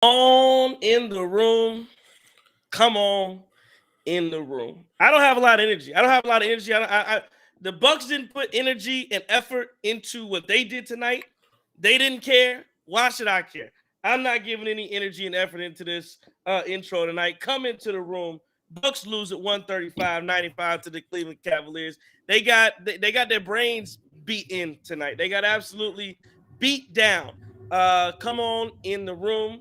On in the room. Come on in the room. I don't have a lot of energy. I don't have a lot of energy. The Bucks didn't put energy and effort into what they did tonight. They didn't care. Why should I care? I'm not giving any energy and effort into this intro tonight. Come into the room. Bucks lose at 135-95 to the Cleveland Cavaliers. They got their brains beaten tonight. They got absolutely beat down. Come on in the room.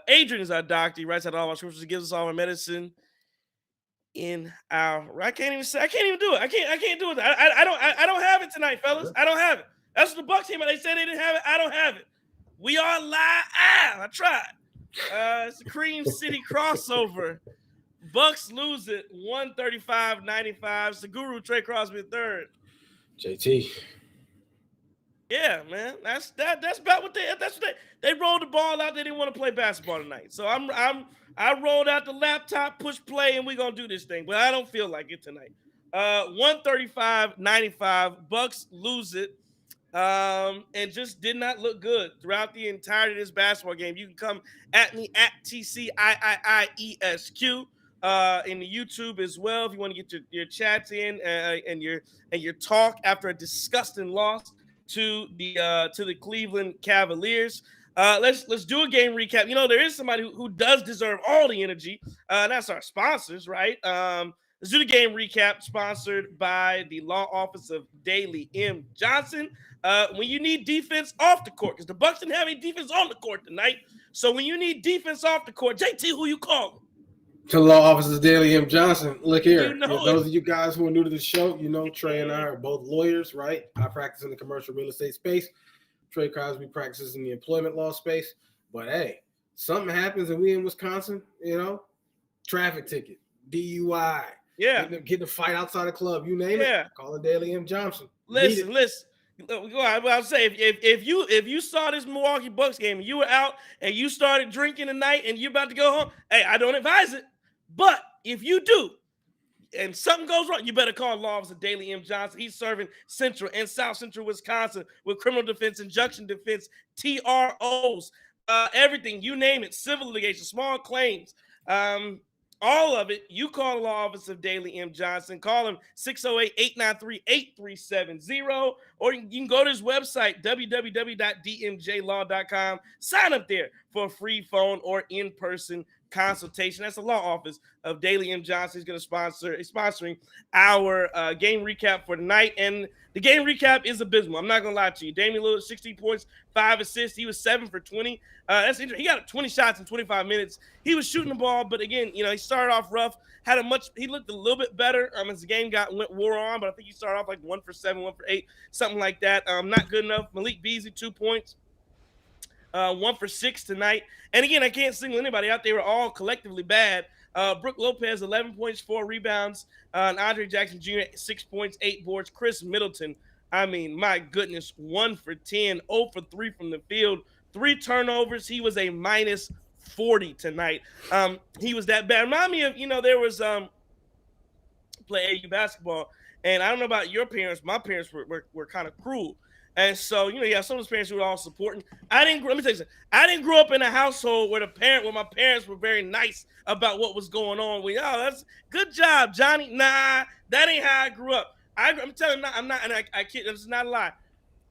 Adrian is our doctor. He writes out all our scriptures. He gives us all our medicine in our. I can't even say. I can't even do it. I can't do it. I don't have it tonight, fellas. I don't have it. That's what the Bucks came out. They said they didn't have it. I don't have it. We are live. I tried. It's a Cream City crossover. Bucks lose it 135-95. It's the Guru Trey Crosby III. JT. Yeah, man. That's about what they rolled the ball out. They didn't want to play basketball tonight. So I rolled out the laptop, push play, and we're gonna do this thing. But I don't feel like it tonight. 135-95. Bucks lose it. And just did not look good throughout the entirety of this basketball game. You can come at me at TCIIIESQ in the YouTube as well if you want to get your chats in and your talk after a disgusting loss to the Cleveland Cavaliers. Let's do a game recap. You know, there is somebody who does deserve all the energy. That's our sponsors, right? Let's do the game recap, sponsored by the law office of Daly M. Johnson. When you need defense off the court, because the Bucks didn't have any defense on the court tonight. So when you need defense off the court, JT, who you calling? To the law office of Daly M. Johnson. Look here. You know those of you guys who are new to the show, you know Trey and I are both lawyers, right? I practice in the commercial real estate space. Trey Crosby practices in the employment law space. But hey, something happens and we in Wisconsin, traffic ticket, DUI. Yeah. Getting a fight outside a club, you name it. Call it Daly M. Johnson. Listen. I'll say if you saw this Milwaukee Bucks game and you were out and you started drinking tonight and you're about to go home, hey, I don't advise it. But if you do and something goes wrong, you better call law officer Daly M. Johnson. He's serving Central and South Central Wisconsin with criminal defense, injunction defense, TROs, everything, you name it, civil litigation, small claims. All of it, you call the law office of Daly M. Johnson. Call him 608-893-8370. Or you can go to his website, www.dmjlaw.com. Sign up there for a free phone or in-person consultation. That's the law office of Daly M. Johnson. He's going to sponsoring our game recap for tonight. And the game recap is abysmal. I'm not going to lie to you. Damian Lillard, 16 points, 5 assists. He was 7 for 20. That's interesting. He got 20 shots in 25 minutes. He was shooting the ball, but again, he started off rough. He looked a little bit better as the game wore on, but I think he started off like 1 for 7, 1 for 8, something like that. Not good enough. Malik Beasley, 2 points. 1 for 6 tonight. And again, I can't single anybody out. They were all collectively bad. Brook Lopez, 11 points, 4 rebounds. And Andre Jackson Jr., 6 points, 8 boards. Chris Middleton, I mean, my goodness, 1 for 10, 0 for 3 from the field, 3 turnovers. He was a minus 40 tonight. He was that bad. Remind me of, there was play AU basketball. And I don't know about your parents. My parents were kind of cruel. And so, some of those parents who were all supporting. Let me tell you something. I didn't grow up in a household where my parents were very nice about what was going on. That's good job, Johnny. Nah, that ain't how I grew up. I'm telling you, I'm not, and I kid, this is not a lie.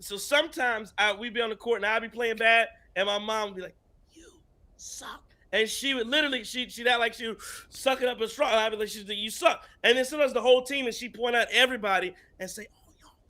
So sometimes we'd be on the court and I'd be playing bad, and my mom would be like, "You suck." And she would literally, she'd act like she was sucking up a straw. I'd be like, "You suck." And then sometimes the whole team, and she'd point out everybody and say,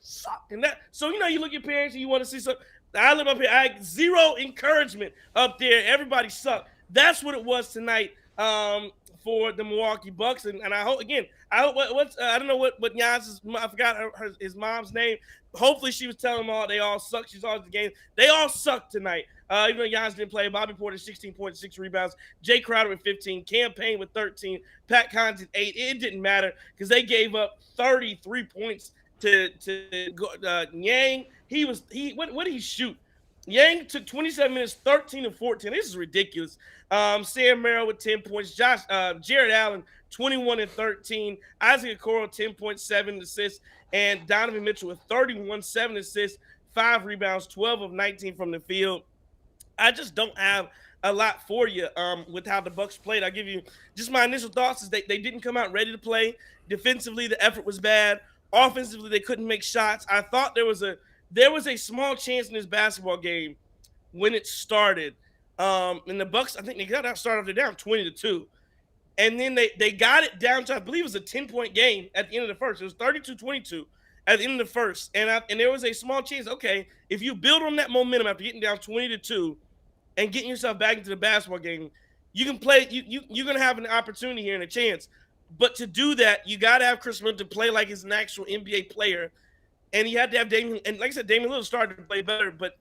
suck. And that, so you look at your parents and you want to see something. I live up here. I had zero encouragement up there. Everybody sucked. That's what it was tonight for the Milwaukee Bucks. And I hope I don't know what Giannis' I forgot his mom's name. Hopefully she was telling them all they all suck. She's always the game. They all sucked tonight. Even though Giannis didn't play, Bobby Porter 16.6 rebounds, Jay Crowder with 15, Cam Payne with 13, Pat Connaughton 8. It didn't matter because they gave up 33 points to Yang. What did he shoot? Yang took 27 minutes, 13 to 14. This is ridiculous. Sam Merrill with 10 points. Jared Allen, 21 and 13. Isaac Okoro, 10.7 assists. And Donovan Mitchell with 31, 7 assists, 5 rebounds, 12 of 19 from the field. I just don't have a lot for you with how the Bucks played. I'll give you just my initial thoughts is they didn't come out ready to play. Defensively, the effort was bad. Offensively, they couldn't make shots. I thought there was a small chance in this basketball game when it started. And the Bucks, I think they got out started. They're down 20-2. And then they got it down to, I believe it was a 10-point game at the end of the first. It was 32-22 at the end of the first. And there was a small chance, okay, if you build on that momentum after getting down 20-2 and getting yourself back into the basketball game, you can play, you're going to have an opportunity here and a chance. But to do that, you got to have Chris Middleton play like he's an actual NBA player. And you had to have Damian, and like I said, Damian Lillard started to play better, but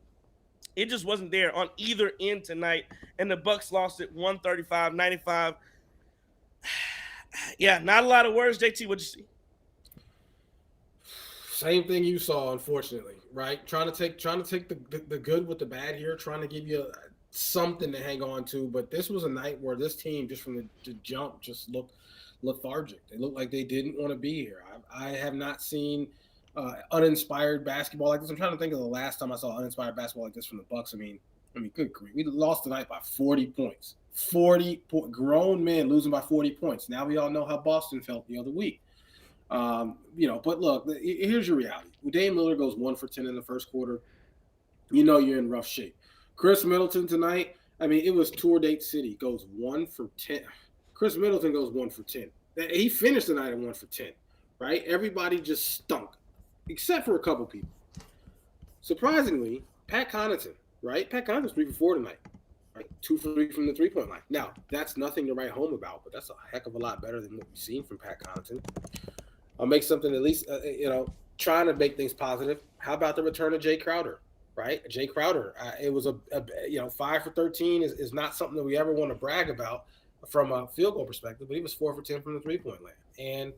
it just wasn't there on either end tonight. And the Bucks lost it 135-95. Yeah, not a lot of words. JT, what'd you see? Same thing you saw, unfortunately, right? Trying to take the good with the bad here, trying to give you something to hang on to. But this was a night where this team, just from the jump, just looked lethargic. They looked like they didn't want to be here. I have not seen uninspired basketball like this. I'm trying to think of the last time I saw uninspired basketball like this from the Bucks. I mean, good grief. We lost tonight by 40 points. Grown men losing by 40 points. Now we all know how Boston felt the other week. But look, here's your reality. When Dame Lillard goes 1 for 10 in the first quarter, you know you're in rough shape. Chris Middleton tonight, I mean, it was tour date city, goes 1 for 10. Chris Middleton goes 1 for 10. He finished the night at 1 for 10, right? Everybody just stunk, except for a couple people. Surprisingly, Pat Connaughton, right? Pat Connaughton's 3 for 4 tonight. Right, 2 for 3 from the three-point line. Now, that's nothing to write home about, but that's a heck of a lot better than what we've seen from Pat Connaughton. I'll make something at least, trying to make things positive. How about the return of Jay Crowder, right? Jay Crowder, it was 5 for 13 is not something that we ever want to brag about from a field goal perspective, but he was 4 for 10 from the three-point line. And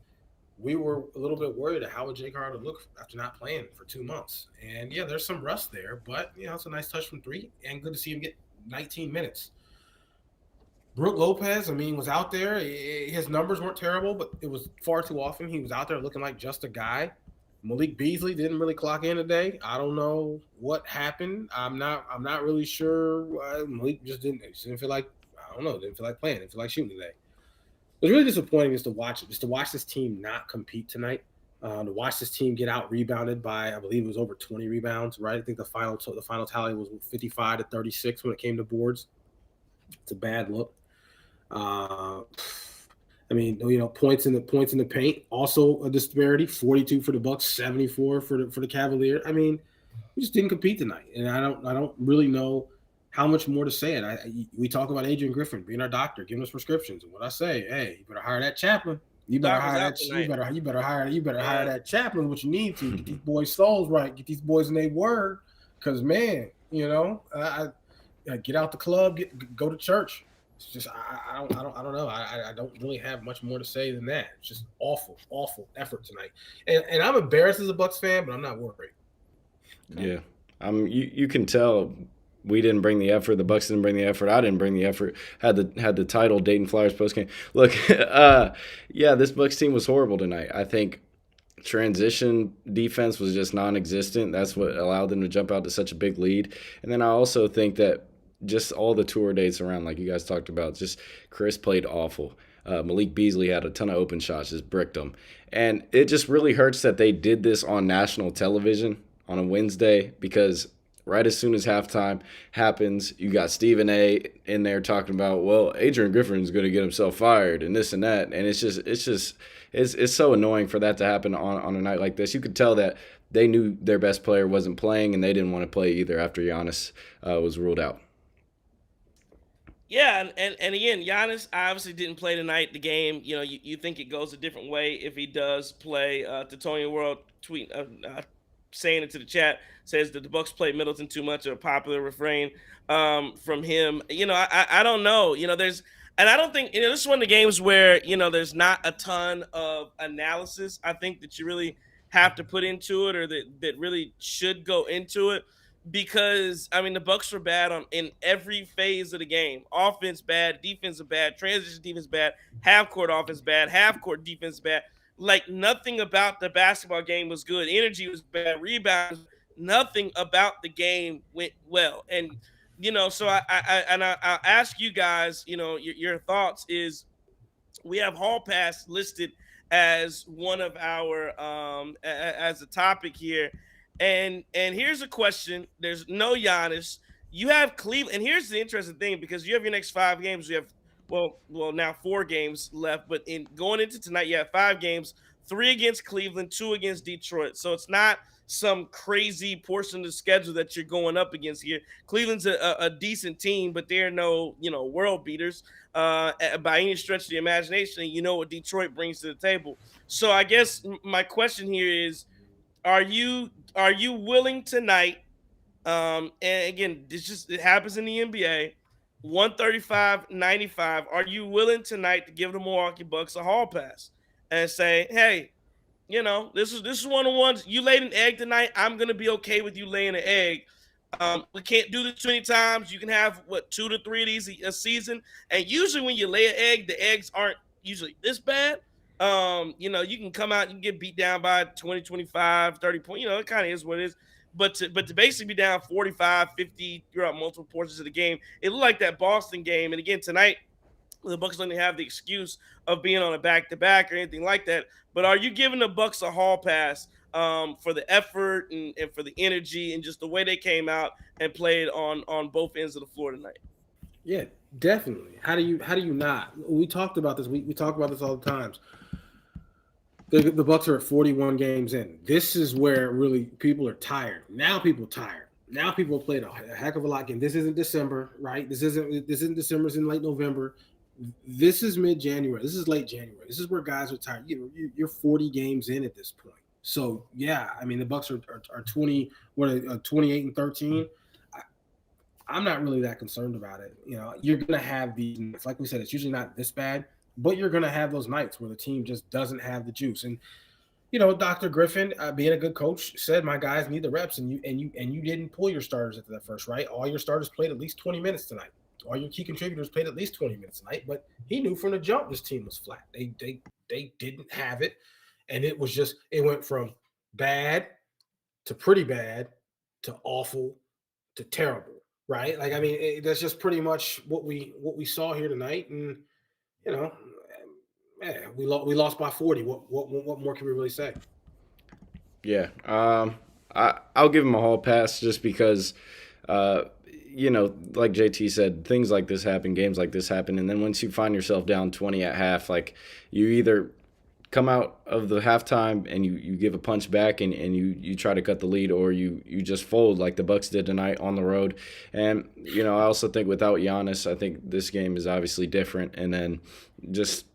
we were a little bit worried at how would Jay Crowder look after not playing for 2 months. And, yeah, there's some rust there, but, it's a nice touch from 3, and good to see him get 19 minutes. Brook Lopez, was out there. His numbers weren't terrible, but it was far too often. He was out there looking like just a guy. Malik Beasley didn't really clock in today. I don't know what happened. I'm not really sure. Malik just didn't feel like, didn't feel like playing. Didn't feel like shooting today. It was really disappointing just to watch this team not compete tonight. To watch this team get out rebounded by, I believe it was over 20 rebounds, right? I think the final tally was 55-36 when it came to boards. It's a bad look. Points in the paint, also a disparity. 42 for the Bucks, 74 for the Cavaliers. We just didn't compete tonight, and I don't really know how much more to say it. We talk about Adrian Griffin being our doctor, giving us prescriptions, and what I say, hey, you better hire that chaplain. You better hire that chaplain. What you need to get these boys' souls right, get these boys in their word. Because man, I get out the club, go to church. It's just I don't know. I don't really have much more to say than that. It's just awful effort tonight. And I'm embarrassed as a Bucks fan, but I'm not worried. Yeah, you can tell. We didn't bring the effort. The Bucks didn't bring the effort. I didn't bring the effort. Had the title Dayton Flyers postgame. Look, this Bucks team was horrible tonight. I think transition defense was just non-existent. That's what allowed them to jump out to such a big lead. And then I also think that just all the tour dates around, like you guys talked about, just Chris played awful. Malik Beasley had a ton of open shots, just bricked them. And it just really hurts that they did this on national television on a Wednesday, because right as soon as halftime happens, you got Stephen A. in there talking about, well, Adrian Griffin's going to get himself fired and this and that. And it's so annoying for that to happen on a night like this. You could tell that they knew their best player wasn't playing, and they didn't want to play either after Giannis was ruled out. Yeah, and again, Giannis obviously didn't play tonight. The game, you think it goes a different way if he does play. Titonia World tweet saying it to the chat, says that the Bucks played Middleton too much, a popular refrain from him. I don't know. And I don't think, this is one of the games where, there's not a ton of analysis, I think, that you really have to put into it, or that really should go into it. Because, the Bucks were bad in every phase of the game. Offense bad, defense bad, transition defense bad, half-court offense bad, half-court defense bad. Like, nothing about the basketball game was good. Energy was bad, rebounds, nothing about the game went well. And So I'll ask you guys, your thoughts is we have Hall Pass listed as one of our as a topic here, and here's a question. There's no Giannis. You have Cleveland, and here's the interesting thing because you have your next 5 games. You have now 4 games left, but in going into tonight, you have 5 games: 3 against Cleveland, 2 against Detroit. So it's not some crazy portion of the schedule that you're going up against here. Cleveland's a decent team, but they're no world beaters by any stretch of the imagination. And you know what Detroit brings to the table. So I guess my question here is: are you willing tonight? And again, it happens in the NBA. 135-95. Are you willing tonight to give the Milwaukee Bucks a hall pass and say, hey, this is one of the ones you laid an egg tonight. I'm gonna be okay with you laying an egg. We can't do this too many times. You can have 2 to 3 of these a season, and usually when you lay an egg, the eggs aren't usually this bad. You can come out, you can get beat down by 20, 25, 30 points. It kind of is what it is. But to basically be down 45, 50 throughout multiple portions of the game, it looked like that Boston game. And again, tonight, the Bucks don't have the excuse of being on a back-to-back or anything like that. But are you giving the Bucks a hall pass for the effort and for the energy and just the way they came out and played on both ends of the floor tonight? Yeah, definitely. How do you not? We talked about this. We talk about this all the times. The Bucks are at 41 games in. This is where really people are tired. Now people are tired. Now people have played a heck of a lot game. This isn't December, right? This isn't December. It's in late November. This is mid-January. This is late January. This is where guys are tired. You're 40 games in at this point. So yeah, I mean the Bucks are 20, 28-13. I'm not really that concerned about it. You're gonna have these nights. Like we said, it's usually not this bad, but you're gonna have those nights where the team just doesn't have the juice. And Dr. Griffin, being a good coach, said my guys need the reps, and you didn't pull your starters into that first, right? All your starters played at least 20 minutes tonight. All your key contributors played at least 20 minutes tonight. But he knew from the jump this team was flat. They didn't have it, and it went from bad to pretty bad to awful to terrible, right? Like I mean, that's just pretty much what we saw here tonight, and we lost by 40. What more can we really say? Yeah, I'll give him a hall pass just because, like JT said, things like this happen, games like this happen, and then once you find yourself down 20 at half, like you either come out of the halftime and you give a punch back and you try to cut the lead, or you just fold like the Bucks did tonight on the road. And I also think without Giannis, I think this game is obviously different. And then just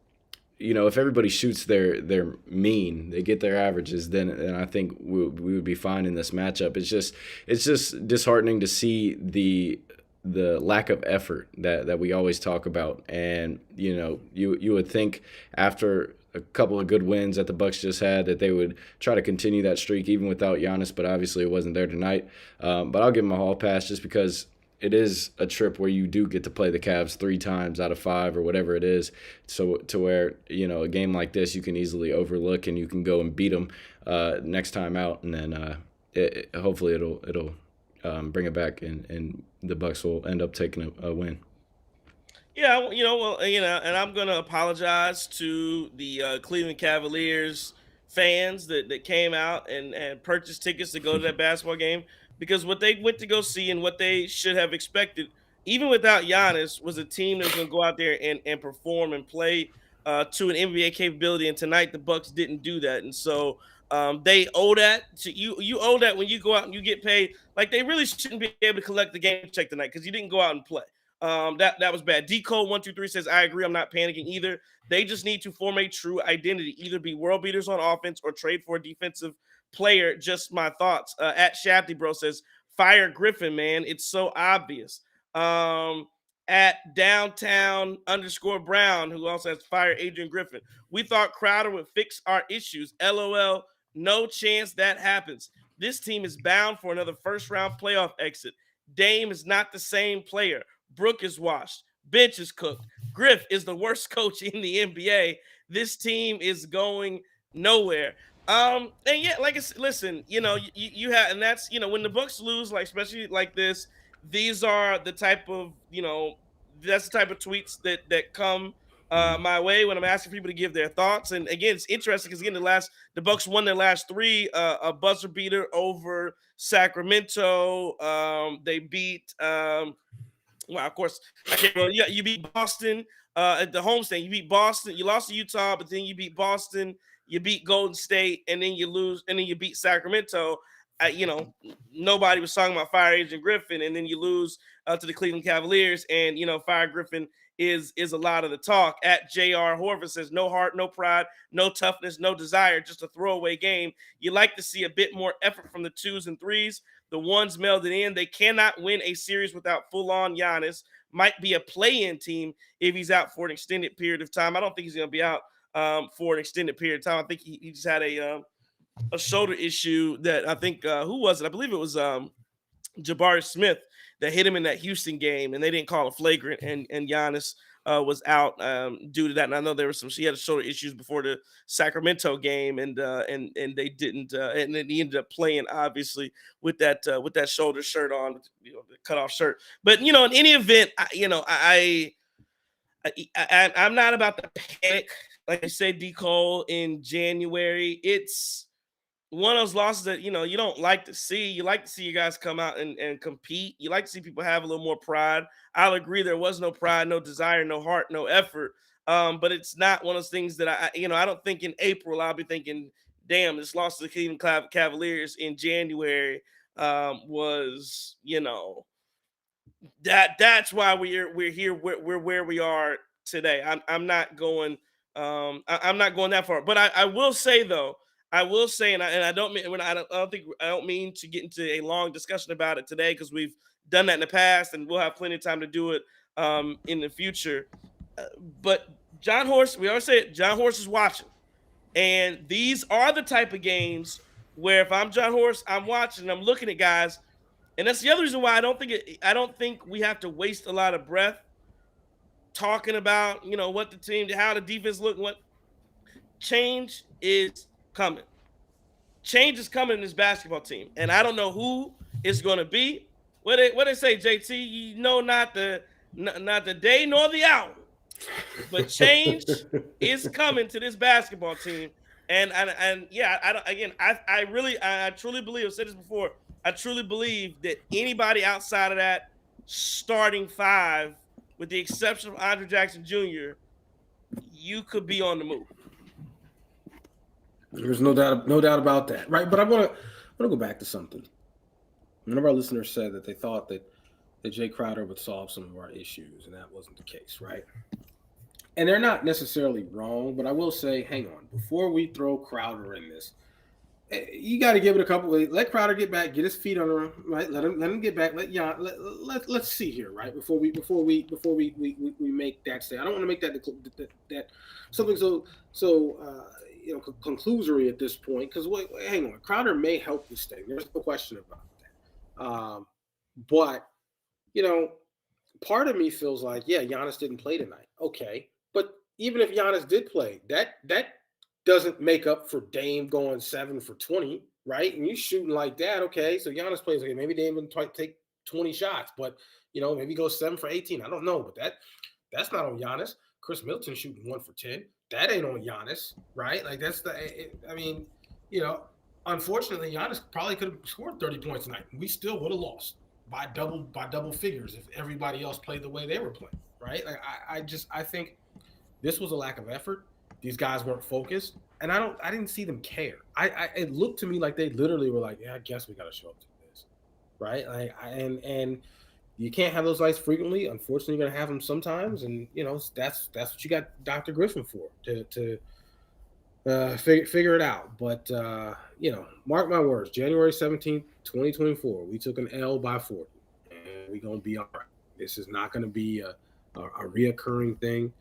if everybody shoots their mean, they get their averages, then I think we would be fine in this matchup. It's just disheartening to see the lack of effort that we always talk about. And you would think after a couple of good wins that the Bucks just had that they would try to continue that streak even without Giannis, but obviously it wasn't there tonight. But I'll give him a hall pass just because it is a trip where you do get to play the Cavs 3 times out of 5 or whatever it is, so to where a game like this you can easily overlook and you can go and beat them next time out, and then hopefully it'll bring it back and the Bucks will end up taking a win. Yeah, and I'm gonna apologize to the Cleveland Cavaliers fans that came out and purchased tickets to go to that basketball game, because what they went to go see and what they should have expected, even without Giannis, was a team that was gonna go out there and perform and play to an NBA capability. And tonight the Bucks didn't do that, and so they owe that to you. You owe that when you go out and you get paid. Like they really shouldn't be able to collect the game check tonight because you didn't go out and play. That was bad. D Code 123 says, I agree. I'm not panicking either. They just need to form a true identity, either be world beaters on offense or trade for a defensive player. Just my thoughts. At Shafty Bro says, fire Griffin, man. It's so obvious. At downtown _ Brown, who also has fire Adrian Griffin. We thought Crowder would fix our issues. LOL. No chance that happens. This team is bound for another first round playoff exit. Dame is not the same player. Brook is washed. Bench is cooked. Griff is the worst coach in the NBA. This team is going nowhere. And yeah, like I said, listen, you have, and that's, when the Bucks lose, like especially like this, these are the type of, that's the type of tweets that come my way when I'm asking people to give their thoughts. And again, it's interesting because again, the Bucks won their last three, a buzzer beater over Sacramento. They beat well, of course, I can't. Well, yeah, you beat Boston at the homestand. You beat Boston. You lost to Utah, but then you beat Boston. You beat Golden State, and then you lose, and then you beat Sacramento. Nobody was talking about Fire Agent Griffin, and then you lose to the Cleveland Cavaliers, and Fire Griffin is a lot of the talk. At J.R. Horvath says, no heart, no pride, no toughness, no desire, just a throwaway game. You like to see a bit more effort from the twos and threes. The ones melded in. They cannot win a series without full-on Giannis. Might be a play-in team if he's out for an extended period of time. I don't think he's going to be out for an extended period of time. I think he just had a shoulder issue that I think, who was it? I believe it was Jabari Smith that hit him in that Houston game, and they didn't call a flagrant, and Giannis was out due to that. And I know she had shoulder issues before the Sacramento game, and they didn't, and then he ended up playing obviously with that shoulder shirt on, the cutoff shirt. But in any event, I'm not about to panic, like I said, D. Cole, in January. It's one of those losses that you don't like to see. You like to see you guys come out and compete. You like to see people have a little more pride. I'll agree there was no pride, no desire, no heart, no effort. But it's not one of those things that I don't think in April I'll be thinking, damn, this loss to the Cleveland Cavaliers in January was that's why we're here. We're where we are today. I'm not going I'm not going that far. But I will say though. I will say, and I don't mean I don't mean to get into a long discussion about it today because we've done that in the past, and we'll have plenty of time to do it in the future. But John Horst, we always say it, John Horst is watching, and these are the type of games where if I'm John Horst, I'm watching, I'm looking at guys, and that's the other reason why I don't think we have to waste a lot of breath talking about what the team, how the defense look, what change is coming. Change is coming in this basketball team, and I don't know who it's going to be. What they say, JT? Not the day nor the hour, but change is coming to this basketball team. And yeah, I truly believe. I've said this before. I truly believe that anybody outside of that starting five, with the exception of Andre Jackson Jr., you could be on the move. There's no doubt about that, right? But I want to go back to something. One of our listeners said that they thought that Jay Crowder would solve some of our issues, and that wasn't the case, right? And they're not necessarily wrong, but I will say, hang on, before we throw Crowder in this, you got to give it a couple of, let Crowder get back, get his feet under him, right? Let him get back. Let's see here, right? Before we make that stay. I don't want to make that something so conclusory at this point, because hang on, Crowder may help this thing. There's no question about that. But part of me feels like, yeah, Giannis didn't play tonight. Okay, but even if Giannis did play, that doesn't make up for Dame going 7 for 20, right? And you shooting like that, okay? So Giannis plays, okay, maybe Dame didn't take 20 shots, but maybe go 7 for 18. I don't know, but that's not on Giannis. Chris Middleton shooting 1 for 10. That ain't on Giannis, right? Like unfortunately, Giannis probably could have scored 30 points tonight. We still would have lost by double figures if everybody else played the way they were playing, right? Like I think this was a lack of effort. These guys weren't focused, and I didn't see them care. It looked to me like they literally were like, yeah, I guess we got to show up to this, right? And you can't have those nights frequently. Unfortunately, you're gonna have them sometimes, and that's what you got Dr. Griffin for to figure it out. But mark my words, January 17th, 2024, we took an L by 40, and we're gonna be all right. This is not gonna be a reoccurring thing.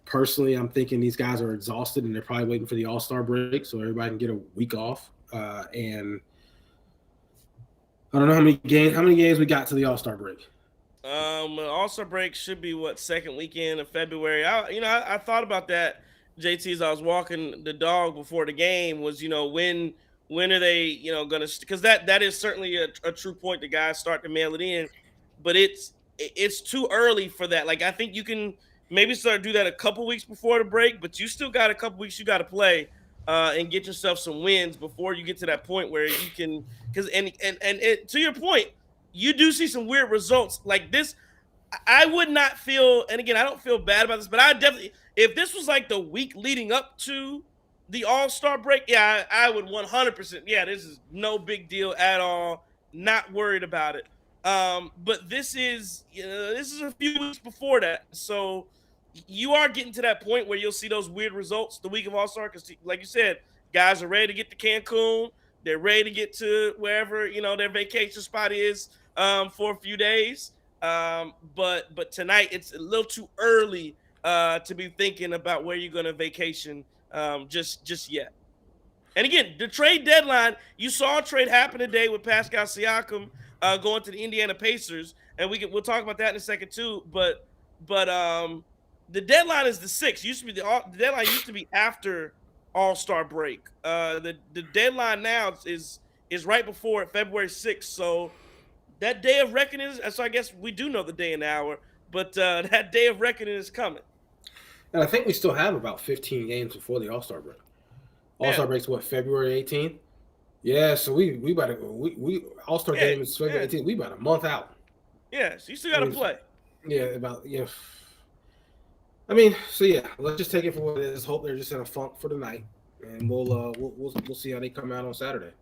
Personally, I'm thinking these guys are exhausted, and they're probably waiting for the All-Star break so everybody can get a week off. And I don't know how many games we got to the All-Star break. All-Star break should be second weekend of February. I thought about that, JT, as I was walking the dog before the game, was when When are they, going to? Because that is certainly a true point. The guys start to mail it in, but it's too early for that. Like I think you can maybe start to do that a couple weeks before the break, but you still got a couple weeks you got to play and get yourself some wins before you get to that point where you can. Because to your point, you do see some weird results like this. I would not feel, and again, I don't feel bad about this, but I definitely, if this was like the week leading up to the All-Star break, yeah, I would 100%. Yeah, this is no big deal at all. Not worried about it. But this is a few weeks before that, so you are getting to that point where you'll see those weird results the week of All-Star, because, like you said, guys are ready to get to Cancun. They're ready to get to wherever their vacation spot is for a few days. But tonight it's a little too early to be thinking about where you're going to vacation just yet. And again, the trade deadline, you saw a trade happen today with Pascal Siakam going to the Indiana Pacers, and we'll talk about that in a second too. But the deadline is the 6th. The deadline used to be after All-Star break. The deadline now is right before it, February 6th. So that day of reckoning so I guess we do know the day and the hour, but that day of reckoning is coming. And I think we still have about 15 games before the All-Star break. All-Star break's what, February 18th? Yeah, so we about to we All-Star game is February 18th. We about a month out. Yeah, so you still got to play. Yeah, I mean, so yeah, let's just take it for what it is. Hope they're just in a funk for the night, and we'll see how they come out on Saturday.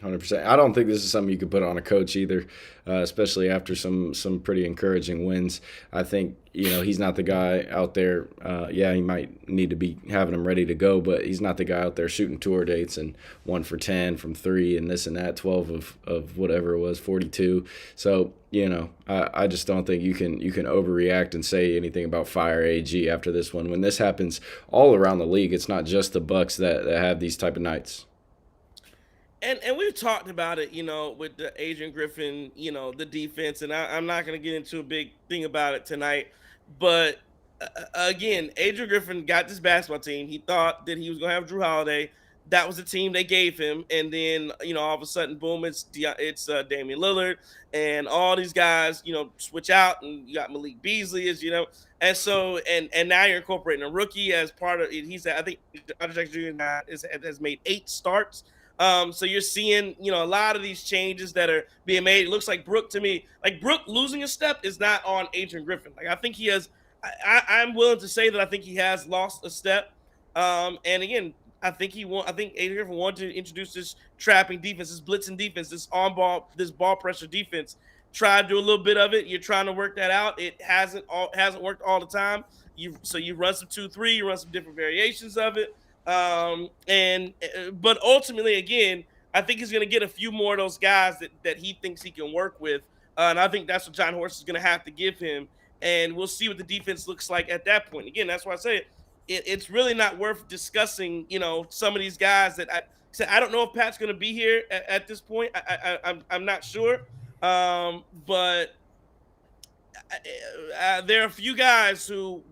100%. I don't think this is something you could put on a coach either, especially after some pretty encouraging wins. I think he's not the guy out there. He might need to be having him ready to go, but he's not the guy out there shooting tour dates and 1 for 10 from 3 and this and that, 12 of whatever it was, 42. So I just don't think you can overreact and say anything about fire AG after this one. When this happens all around the league, it's not just the Bucks that have these type of nights. And we've talked about it, with the Adrian Griffin, the defense, and I'm not going to get into a big thing about it tonight. But again, Adrian Griffin got this basketball team. He thought that he was going to have Drew Holiday. That was the team they gave him. And then, all of a sudden, boom, it's Damian Lillard and all these guys, switch out, and you got Malik Beasley and so and now you're incorporating a rookie as part of it. I think Andre Jackson Jr. has made 8 starts. So you're seeing, a lot of these changes that are being made. It looks like Brook to me, like Brook losing a step is not on Adrian Griffin. Like I think he has, I'm willing to say that I think he has lost a step. And again, I think Adrian Griffin wanted to introduce this trapping defense, this blitzing defense, this ball pressure defense. Try to do a little bit of it. You're trying to work that out. It hasn't worked all the time. You run some 2-3, you run some different variations of it. But ultimately, again, I think he's going to get a few more of those guys that he thinks he can work with. And I think that's what John Horst is going to have to give him. And we'll see what the defense looks like at that point. Again, that's why I say it's really not worth discussing, some of these guys that I don't know if Pat's going to be here at this point. I'm not sure. But there are a few guys who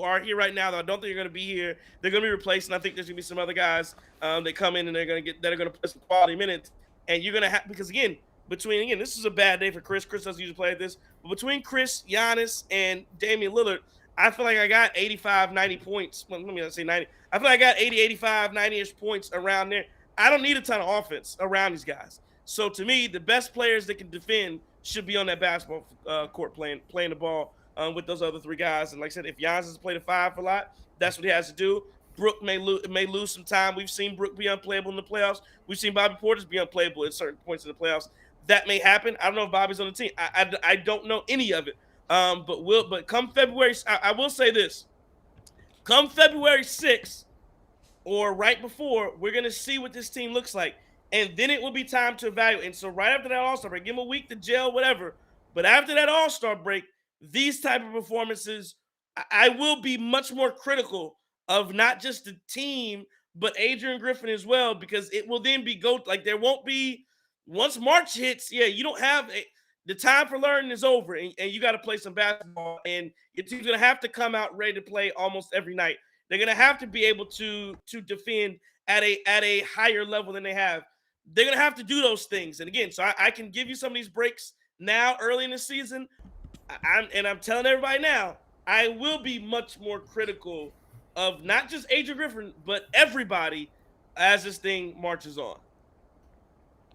are here right now that I don't think are going to be here. They're going to be replaced, and I think there's going to be some other guys that come in and that are going to play some quality minutes. And you're going to have, because again, this is a bad day for Chris. Chris doesn't usually play this, but between Chris, Giannis, and Damian Lillard, I feel like I got 85, 90 points. Well, let me not say 90. I feel like I got 80, 85, 90-ish points around there. I don't need a ton of offense around these guys. So to me, the best players that can defend should be on that basketball court playing the ball with those other 3 guys. And like I said, if Giannis has played a 5 a lot, that's what he has to do. Brook may lose some time. We've seen Brook be unplayable in the playoffs. We've seen Bobby Portis be unplayable at certain points in the playoffs. That may happen. I don't know if Bobby's on the team. I don't know any of it. But come February, I will say this. Come February 6th or right before, we're going to see what this team looks like. And then it will be time to evaluate. And so right after that All-Star break, give him a week to gel, whatever. But after that All-Star break, these type of performances, I will be much more critical of not just the team, but Adrian Griffin as well, because it will then be there won't be, once March hits, you don't have the time for learning is over, and you got to play some basketball, and your team's going to have to come out ready to play almost every night. They're gonna have to be able to defend at a higher level than they have. They're gonna have to do those things. And again, so I can give you some of these breaks now early in the season. I'm telling everybody now, I will be much more critical of not just Adrian Griffin, but everybody as this thing marches on.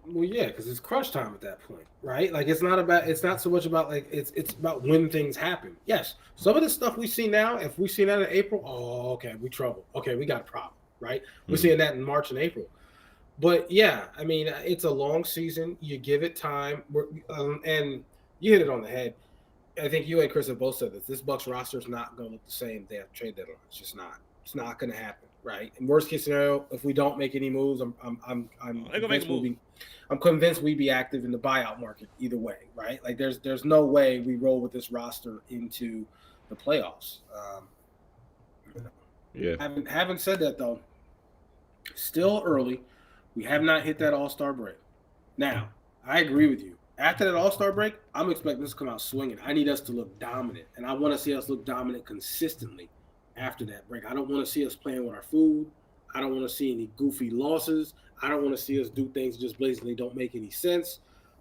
Well, yeah, because it's crunch time at that point, right? Like it's not so much about like it's about when things happen. Yes, some of the stuff we see now, if we see that in April, oh, okay, we trouble. Okay, we got a problem, right? We're seeing that in March and April. But yeah, I mean, it's a long season. You give it time, and you hit it on the head. I think you and Chris have both said this. This Bucks roster is not going to look the same day after trade deadline. It's just not. It's not going to happen, right? In worst case scenario, if we don't make any moves, I'm convinced we'd be active in the buyout market either way, right? Like there's no way we roll with this roster into the playoffs. Yeah. Having said that though, still early. We have not hit that All-Star break. Now, I agree with you. After that All-Star break, I'm expecting us to come out swinging. I need us to look dominant, and I want to see us look dominant consistently after that break. I don't want to see us playing with our food. I don't want to see any goofy losses. I don't want to see us do things that just blatantly don't make any sense.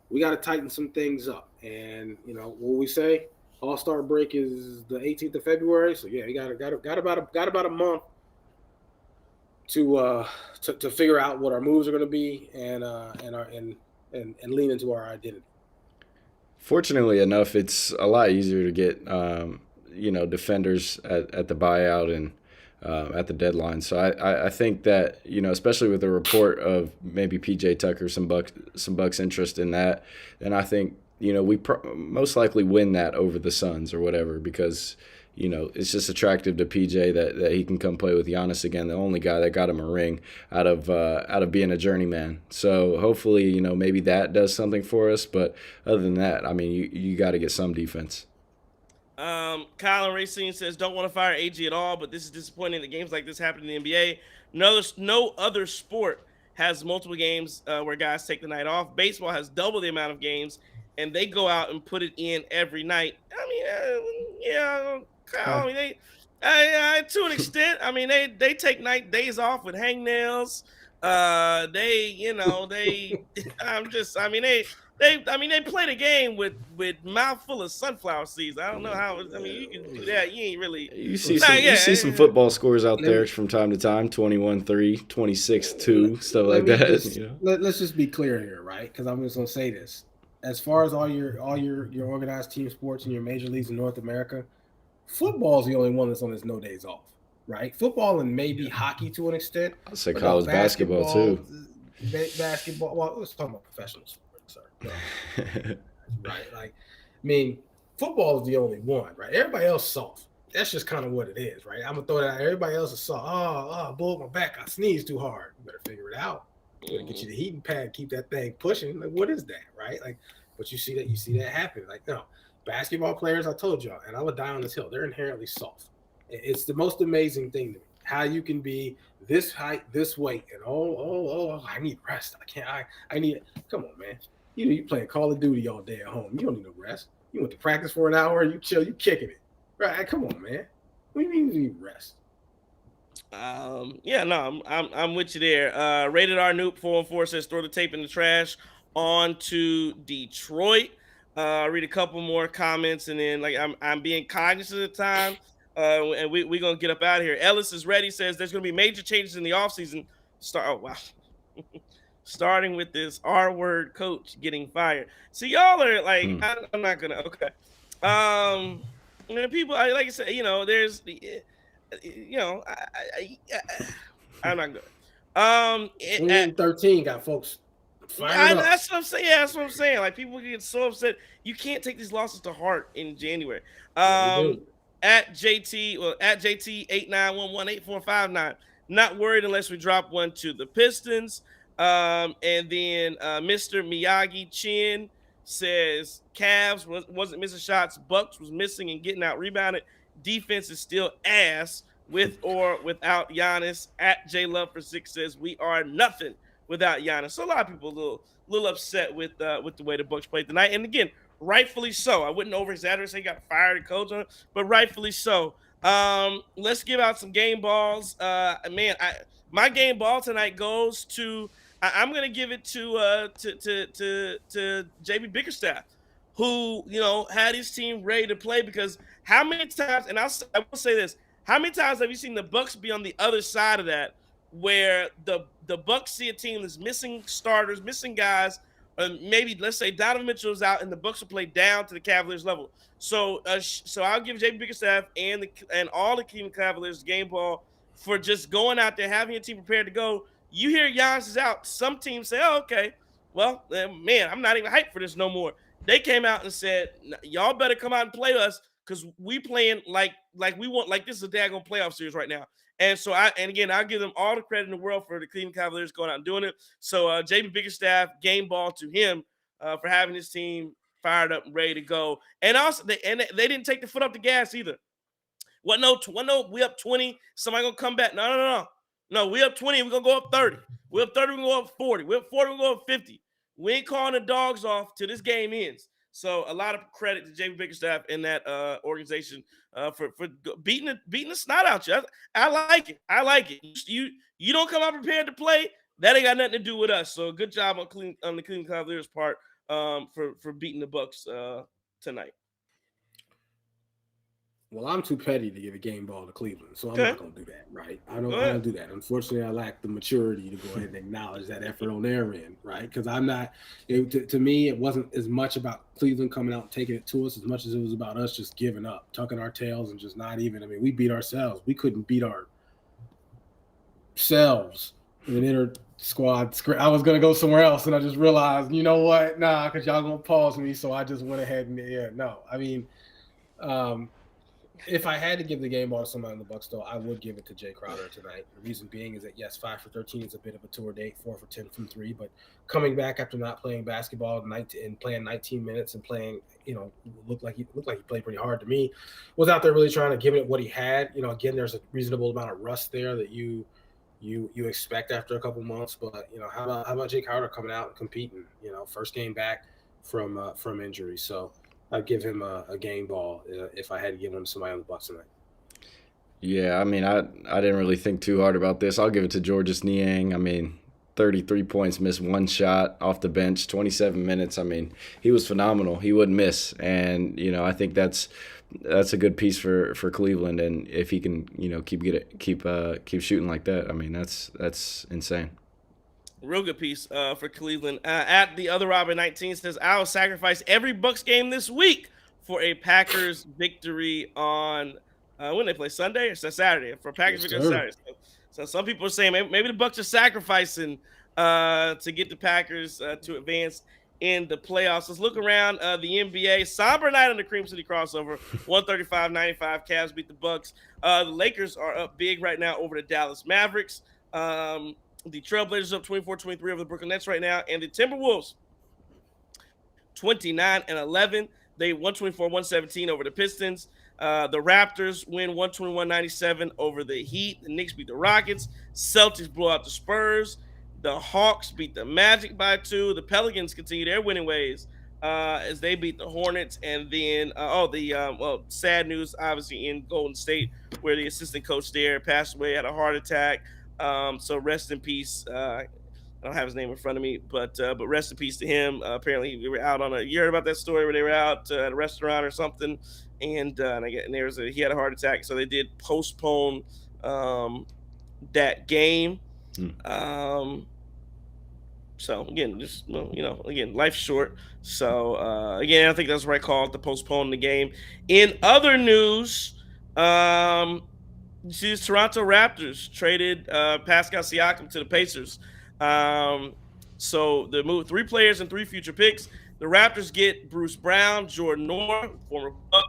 We got to tighten some things up. And, what we say, All-Star break is the 18th of February. So, yeah, we got about a month to figure out what our moves are going to be and lean into our identity. Fortunately enough, it's a lot easier to get defenders at the buyout and at the deadline. So I think that especially with the report of maybe PJ Tucker, some Bucks interest in that, and I think we most likely win that over the Suns or whatever because. It's just attractive to PJ that he can come play with Giannis again, the only guy that got him a ring out of being a journeyman. So hopefully, maybe that does something for us. But other than that, I mean, you got to get some defense. Colin Racine says, don't want to fire AG at all, but this is disappointing that games like this happen in the NBA. No other sport has multiple games where guys take the night off. Baseball has double the amount of games, and they go out and put it in every night. I mean, yeah. I mean, they to an extent. I mean, they take days off with hangnails. They play the game with mouthful of sunflower seeds. I don't know how. I mean, you can do that. You ain't really. You see some football scores out there from time to time: 21-3, 26-2, stuff like that. Let's just be clear here, right? Because I'm just gonna say this: as far as all your organized team sports in your major leagues in North America. Football is the only one that's on this no days off, right? Football and maybe hockey to an extent. I'd say college basketball too. Basketball. Well, let's talk about professional sports. Sorry. Right. Like, I mean, football is the only one, right? Everybody else soft. That's just kind of what it is, right? I'm gonna throw it out. Everybody else is soft. Oh, bull my back. I sneezed too hard. You better figure it out. You better get you the heating pad, keep that thing pushing. Like, what is that, right? Like, but you see that happen. Like, no. Basketball players, I told y'all, and I would die on this hill. They're inherently soft. It's the most amazing thing to me. How you can be this height, this weight, and I need rest. I need. Come on, man. You playing Call of Duty all day at home. You don't need no rest. You went to practice for an hour. You chill. You kicking it. Right? Come on, man. What do you mean you need rest? Yeah, no, I'm with you there. Rated R Noob 414 says throw the tape in the trash on to Detroit. Read a couple more comments, and then I'm being cognizant of the time, and we're gonna get up out of here. Ellis is ready. Says there's gonna be major changes in the offseason. Starting with this R word coach getting fired. So y'all are like, I'm not gonna. Okay. People, like I said, there's I'm not good. 13 got folks. That's what I'm saying. Yeah, that's what I'm saying. Like people get so upset. You can't take these losses to heart in January. At JT 89118459. Not worried unless we drop one to the Pistons. And then Mr. Miyagi Chin says Cavs wasn't missing shots. Bucks was missing and getting out rebounded. Defense is still ass with or without Giannis. At J Love for 6 says we are nothing without Giannis. So a lot of people a little upset with the way the Bucks played tonight. And again, rightfully so. I wouldn't over-exaggerate say he got fired a coach on it, but rightfully so. Let's give out some game balls. Man, my game ball tonight goes to. I'm gonna give it to JB Bickerstaff, who had his team ready to play. Because how many times, and I will say this: how many times have you seen the Bucks be on the other side of that, where the Bucks see a team that's missing starters, missing guys, maybe let's say Donovan Mitchell's out, and the Bucks will play down to the Cavaliers level. So I'll give JB Bickerstaff and all the Cleveland Cavaliers game ball for just going out there, having your team prepared to go. You hear Giannis is out. Some teams say, "Oh, okay, well, man, I'm not even hyped for this no more." They came out and said, "Y'all better come out and play us because we playing like we want, like this is a daggone playoff series right now." And so I'll give them all the credit in the world for the Cleveland Cavaliers going out and doing it. So JB Bickerstaff, game ball to him for having his team fired up and ready to go. And also, they didn't take the foot off the gas either. What no, we up 20. Somebody gonna come back. No, we up 20. We're gonna go up 30. We up 30. We're gonna go up 40. We up 40. We're gonna go up 50. We ain't calling the dogs off till this game ends. So a lot of credit to JB Bickerstaff and that organization for beating the snot out you. I like it. I like it. You don't come out prepared to play. That ain't got nothing to do with us. So good job on the Cleveland Cavaliers part for beating the Bucks tonight. Well, I'm too petty to give a game ball to Cleveland, so I'm not going to do that, right? I don't do that. Unfortunately, I lack the maturity to go ahead and acknowledge that effort on their end, right? Because I'm not – to me, it wasn't as much about Cleveland coming out and taking it to us as much as it was about us just giving up, tucking our tails and just not even – I mean, we beat ourselves. We couldn't beat ourselves in an inter-squad – I was going to go somewhere else, and I just realized, you know what? Nah, because y'all going to pause me, so I just went ahead and no. I mean if I had to give the game ball to somebody in the Bucks, though, I would give it to Jay Crowder tonight. The reason being is that, yes, 5 for 13 is a bit of a tour date, 4 for 10 from 3, but coming back after not playing basketball and playing 19 minutes and playing, looked like he played pretty hard to me, was out there really trying to give it what he had. Again, there's a reasonable amount of rust there that you expect after a couple months, but how about Jay Crowder coming out and competing? First game back from injury, so I'd give him a game ball if I had to give one to somebody on the Bucks tonight. Yeah, I mean, I didn't really think too hard about this. I'll give it to Georges Niang. I mean, 33 points, missed one shot off the bench, 27 minutes. I mean, he was phenomenal. He wouldn't miss, and I think that's a good piece for Cleveland. And if he can, keep shooting like that, I mean, that's insane. Real good piece for Cleveland. At the other Robin 19 says, I'll sacrifice every Bucks game this week for a Packers victory on when they play Sunday or Saturday for Packers victory on Saturday. So some people are saying maybe the Bucks are sacrificing to get the Packers to advance in the playoffs. Let's look around the NBA. Somber night on the Cream City crossover. 135-95. Cavs beat the Bucks. The Lakers are up big right now over the Dallas Mavericks. The Trailblazers up 24-23 over the Brooklyn Nets right now. And the Timberwolves, 29-11. They 124-117 over the Pistons. The Raptors win 121-97 over the Heat. The Knicks beat the Rockets. Celtics blow out the Spurs. The Hawks beat the Magic by 2. The Pelicans continue their winning ways as they beat the Hornets. And then, sad news, obviously, in Golden State, where the assistant coach there passed away, had a heart attack. So rest in peace. I don't have his name in front of me, but rest in peace to him. Apparently, we were out on you heard about that story where they were out at a restaurant or something, and he had a heart attack. So they did postpone that game. So again, life's short. So I think that's the right call to postpone the game. In other news, these Toronto Raptors traded Pascal Siakam to the Pacers. So they moved 3 players and 3 future picks. The Raptors get Bruce Brown, Jordan Noor, former Buck,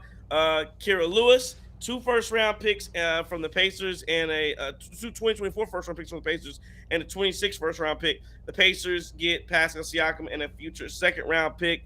Kira Lewis, 2 first-round picks from the Pacers, and a 2024 first-round picks from the Pacers, and a 26 first-round pick. The Pacers get Pascal Siakam and a future second-round pick.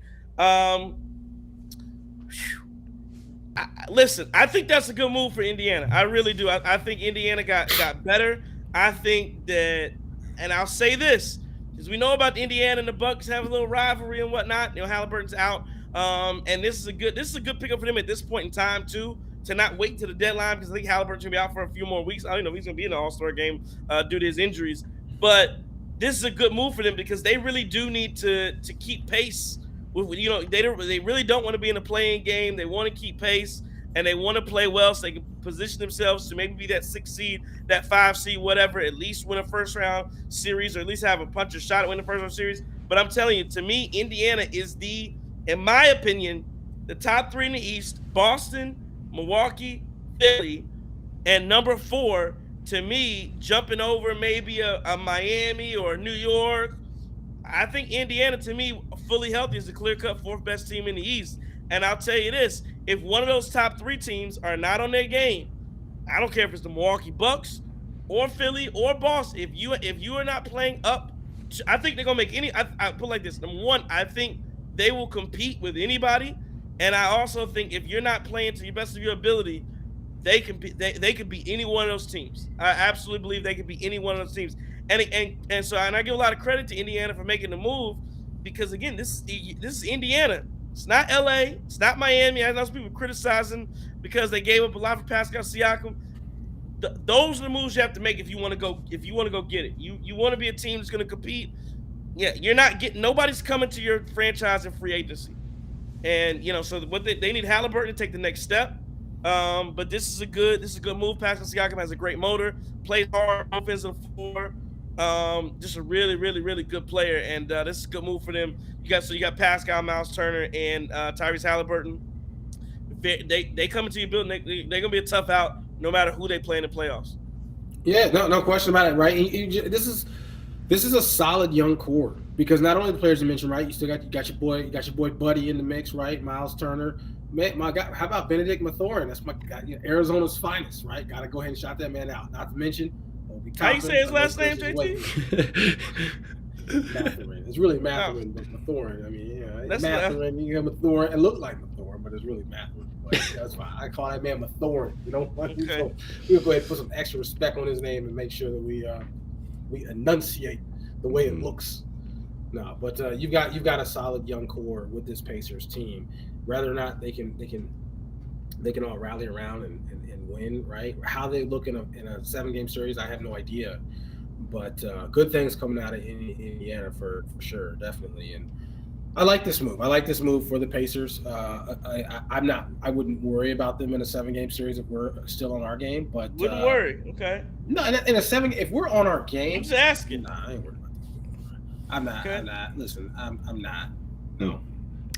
Listen, I think that's a good move for Indiana. I really do. I think Indiana got better. I think that, and I'll say this, because we know about Indiana and the Bucks have a little rivalry and whatnot. Halliburton's out, and this is a good pickup for them at this point in time too, to not wait to the deadline because I think Halliburton's gonna be out for a few more weeks. I don't know if he's gonna be in the All-Star game due to his injuries, but this is a good move for them because they really do need to keep pace with, they really don't want to be in a playing game. They want to keep pace and they want to play well so they can position themselves to maybe be that 6 seed, that 5 seed, whatever, at least win a first round series or at least have a puncher's shot at winning the first round series. But I'm telling you, to me, Indiana is in my opinion, the top 3 in the East: Boston, Milwaukee, Philly, and number 4, to me, jumping over maybe a Miami or New York. I think Indiana, to me, fully healthy, is the clear-cut 4th best team in the East. And I'll tell you this, if one of those top 3 teams are not on their game, I don't care if it's the Milwaukee Bucks or Philly or Boston, if you are not playing up, I think they're going to make any – I put it like this. Number 1, I think they will compete with anybody. And I also think if you're not playing to the best of your ability, they could be any one of those teams. I absolutely believe they could be any one of those teams. And so I give a lot of credit to Indiana for making the move because, again, this is Indiana. It's not LA. It's not Miami. I know some people criticizing because they gave up a lot for Pascal Siakam. Those are the moves you have to make if you want to go get it. You want to be a team that's going to compete. Yeah, you're not getting – nobody's coming to your franchise in free agency. And, so what they need Halliburton to take the next step. But this is a good move. Pascal Siakam has a great motor, plays hard, offensive floor. Just a really, really, really good player. And this is a good move for them. You got Pascal, Miles Turner, and Tyrese Halliburton. They come into your building. They're gonna be a tough out no matter who they play in the playoffs. Yeah, no question about it. Right. This is a solid young core because not only the players you mentioned, right? You still got your boy Buddy in the mix, right? Miles Turner. My God, how about Benedict Mathurin? That's my guy, Arizona's finest, right? Got to go ahead and shout that man out. Not to mention, how you say his last name, JT? Mathurin. It's really Mathurin, but Mathurin. I mean, it's Mathurin. You have Mathurin. It looks like Mathurin, but it's really Mathurin. But that's why I call that man Mathurin. Okay. So we'll go ahead and put some extra respect on his name and make sure that we enunciate the way it looks. No, but you've got a solid young core with this Pacers team. Whether or not they can all rally around and win, right? How they look in a 7-game series, I have no idea. But good things coming out of Indiana for sure, definitely. And I like this move. I like this move for the Pacers. I wouldn't worry about them in a 7-game series if we're still on our game. But wouldn't worry. Okay. No, in a 7, if we're on our game, I'm just asking. Nah, I ain't worried about this. I'm not. Okay. I'm not. Listen, I'm not. No.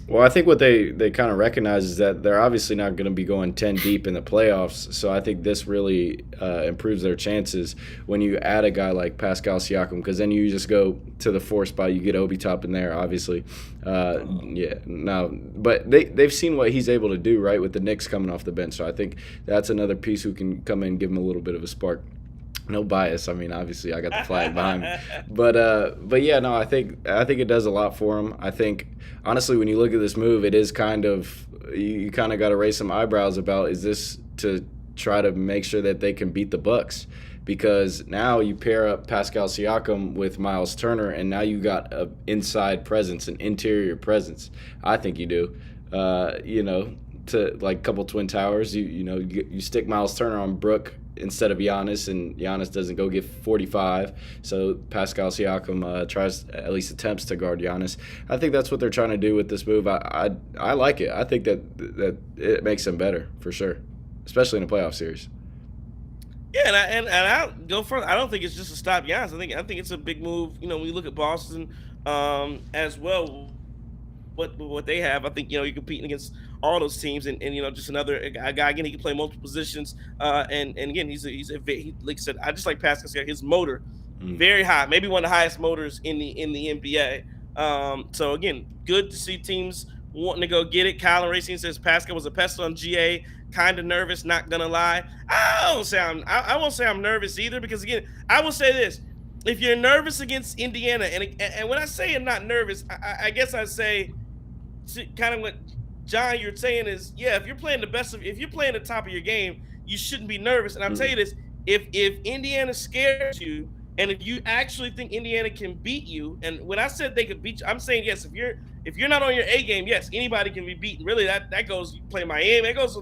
Well, I think what they kind of recognize is that they're obviously not going to be going 10 deep in the playoffs. So I think this really improves their chances when you add a guy like Pascal Siakam, because then you just go to the 4 spot. You get Obi Toppin there, obviously. But they've seen what he's able to do, right, with the Knicks coming off the bench. So I think that's another piece who can come in and give him a little bit of a spark. No bias. I mean, obviously, I got the flag behind me, but yeah, no. I think it does a lot for him. I think honestly, when you look at this move, it is kind of you kind of got to raise some eyebrows about, is this to try to make sure that they can beat the Bucks? Because now you pair up Pascal Siakam with Miles Turner, and now you got an inside presence, an interior presence. I think you do. To like a couple twin towers. You stick Miles Turner on Brook instead of Giannis, and Giannis doesn't go get 45. So Pascal Siakam tries, at least attempts to guard Giannis. I think that's what they're trying to do with this move. I like it. I think that it makes them better for sure, especially in a playoff series. Yeah, and I'll go further. I don't think it's just to stop Giannis. I think it's a big move. When you look at Boston as well, what they have, I think you're competing against all those teams, and just another guy again. He can play multiple positions, and again he's like I said, I just like Pascal Siakam. His motor very high, maybe one of the highest motors in the NBA. So again, good to see teams wanting to go get it. Kyler Racing says Pascal was a pest on GA. Kind of nervous, not gonna lie. I won't say I'm nervous either, because again, I will say this: if you're nervous against Indiana, and when I say I'm not nervous, I guess I say kind of what John you're saying is, yeah, if you're playing the top of your game, you shouldn't be nervous. And I'll tell you this: if Indiana scares you, and if you actually think Indiana can beat you, and when I said they could beat you, I'm saying yes. If you're not on your A game, yes, anybody can be beaten. Really, that goes. You play Miami. It goes.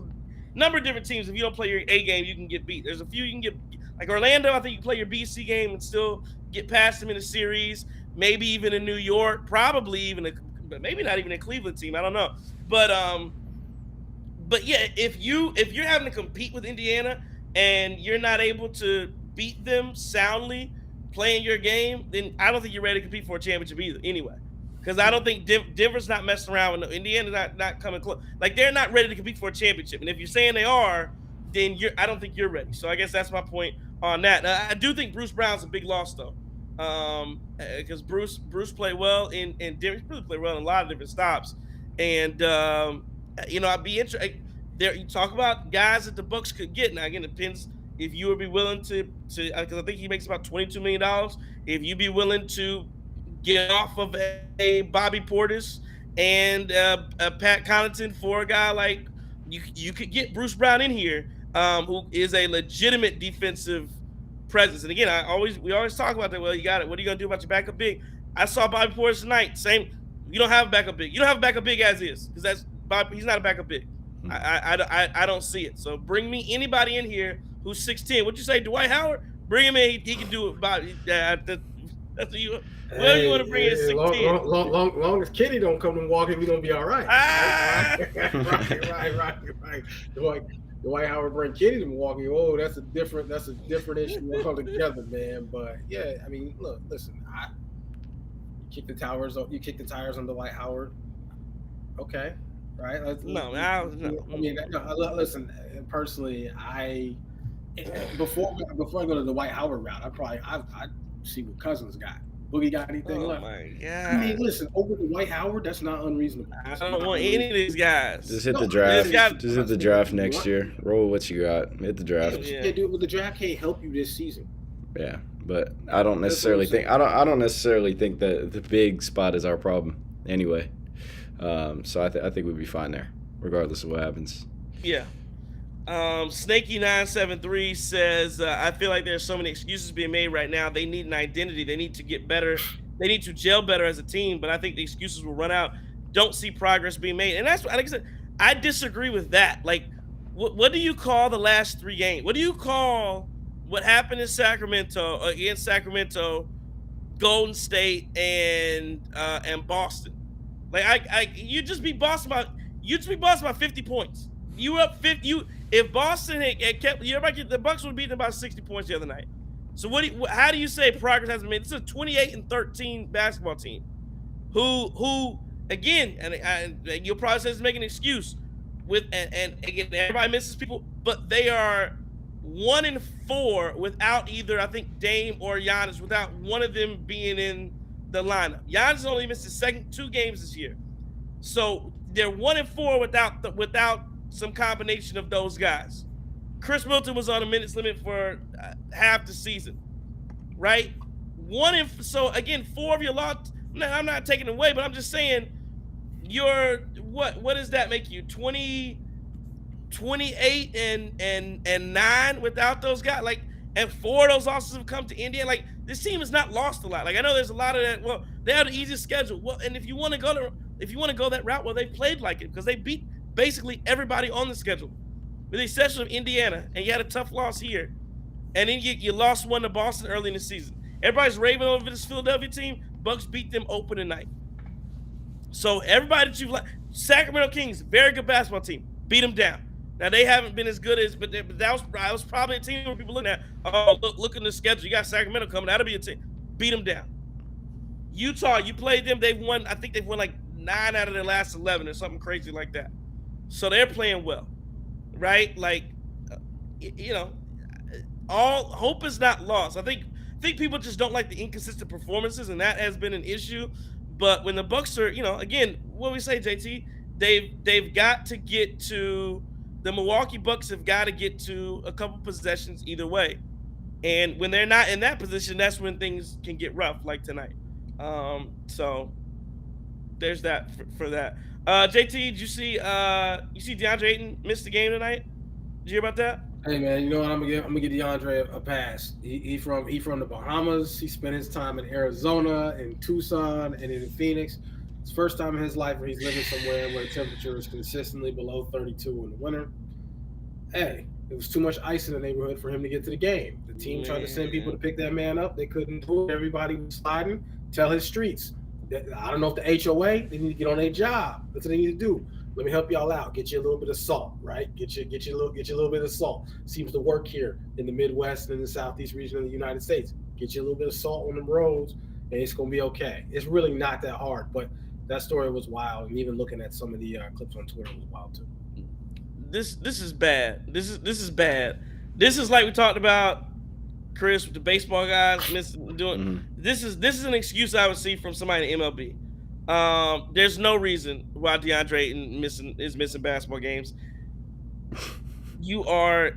number of different teams. If you don't play your A game, you can get beat. There's a few you can get, like Orlando. I think you can play your BC game and still get past them in a series. Maybe even in New York. Probably even but maybe not even a Cleveland team. I don't know. But yeah, if you're having to compete with Indiana and you're not able to beat them soundly playing your game, then I don't think you're ready to compete for a championship either. Anyway. Because I don't think Denver's not messing around with Indiana's not coming close. Like, they're not ready to compete for a championship. And if you're saying they are, then I don't think you're ready. So I guess that's my point on that. Now, I do think Bruce Brown's a big loss, though. Because Bruce played well in Denver. He really played well in a lot of different stops. And, I'd be interested. You talk about guys that the Bucks could get. Now, again, it depends if you would be willing to because I think he makes about $22 million. If you'd be willing to get off of a Bobby Portis and a Pat Connaughton for a guy like you could get Bruce Brown in here, who is a legitimate defensive presence. And again, we always talk about that. Well, you got it. What are you gonna do about your backup big? I saw Bobby Portis tonight. Same. You don't have a backup big. You don't have a backup big as is, because that's Bobby. He's not a backup big. I don't see it. So bring me anybody in here who's 6'10". What'd you say, Dwight Howard? Bring him in. He can do it. Bobby. That's what you. Whatever you want to bring in 6'10". Long as Kenny don't come to Milwaukee, we gonna be all right. Right. Dwight Howard bring Kenny to Milwaukee. Oh, that's a different issue altogether, man. But yeah, I mean, listen. You kick the tires on Dwight Howard. Okay, right? Listen. Personally, before I go to the Dwight Howard route, I'd see what Cousins got. Boogie got anything left? Oh my God! I mean, listen, over to Dwight Howard, that's not unreasonable. I don't want any of these guys. Just hit the draft. Just hit the draft next year. Roll what you got. Hit the draft. Yeah, dude. Well, the draft can't help you this season. Yeah, but I don't necessarily think that the big spot is our problem anyway. So I think we'd be fine there, regardless of what happens. Yeah. Snakey973 says, I feel like there's so many excuses being made right now. They need an identity. They need to get better. They need to gel better as a team, but I think the excuses will run out. Don't see progress being made. And that's, like I said, I disagree with that. Like, what do you call the last 3 games? What do you call what happened in Sacramento, against Sacramento, Golden State, and Boston? Like, you just beat Boston by 50 points. You were up 50. If Boston had kept, the Bucks would beat them by 60 points the other night. So how do you say progress hasn't been made? This is a 28-13 basketball team, who again, and you'll probably say it's making an excuse and again, everybody misses people, but they are 1-4 without either, I think, Dame or Giannis, without one of them being in the lineup. Giannis only missed his second 2 games this year, so they're 1-4 without some combination of those guys. Chris Middleton was on a minutes limit for half the season, right? So again, 4 of your lost. I'm not taking away, but I'm just saying, you're what does that make you? 28 and 9 without those guys. Like, and 4 of those losses have come to Indiana. Like, this team has not lost a lot. Like, I know there's a lot of that. Well, they have the easiest schedule. Well, and if you want to go that route, well, they played like it because they beat basically everybody on the schedule, with the exception of Indiana, and you had a tough loss here, and then you lost one to Boston early in the season. Everybody's raving over this Philadelphia team. Bucks beat them open tonight. So everybody that you've Sacramento Kings, very good basketball team, beat them down. Now they haven't been as good as, but that was probably a team where people looking at, oh, look at the schedule. You got Sacramento coming. That'll be a team. Beat them down. Utah, you played them. I think they've won like 9 out of their last 11 or something crazy like that. So they're playing well, right? Like, all hope is not lost. I think people just don't like the inconsistent performances, and that has been an issue. But when the Bucks are, again, what we say, JT, they've got to get to the Milwaukee Bucks have got to get to a couple possessions either way, and when they're not in that position, that's when things can get rough, like tonight. So there's that for that. JT, did you see DeAndre Ayton missed the game tonight? Did you hear about that? Hey man, you know what? I'm gonna give DeAndre a pass. He from the Bahamas. He spent his time in Arizona, in Tucson, and in Phoenix. It's the first time in his life where he's living somewhere where the temperature is consistently below 32 in the winter. hey, it was too much ice in the neighborhood for him to get to the game. The team tried to send people to pick that man up. They couldn't do it. Everybody was sliding. Tell his streets. I don't know if the HOA, they need to get on their job. That's what they need to do. Let me help y'all out. Get you a little bit of salt, right? Get you a little bit of salt. Seems to work here in the Midwest and in the Southeast region of the United States. Get you a little bit of salt on the roads, and it's gonna be okay. It's really not that hard, but that story was wild, and even looking at some of the clips on Twitter was wild too. This is bad. This is bad. This is like we talked about, Chris, with the baseball guys doing. Mm-hmm. This is an excuse I would see from somebody in MLB. There's no reason why DeAndre Ayton is missing basketball games. You are,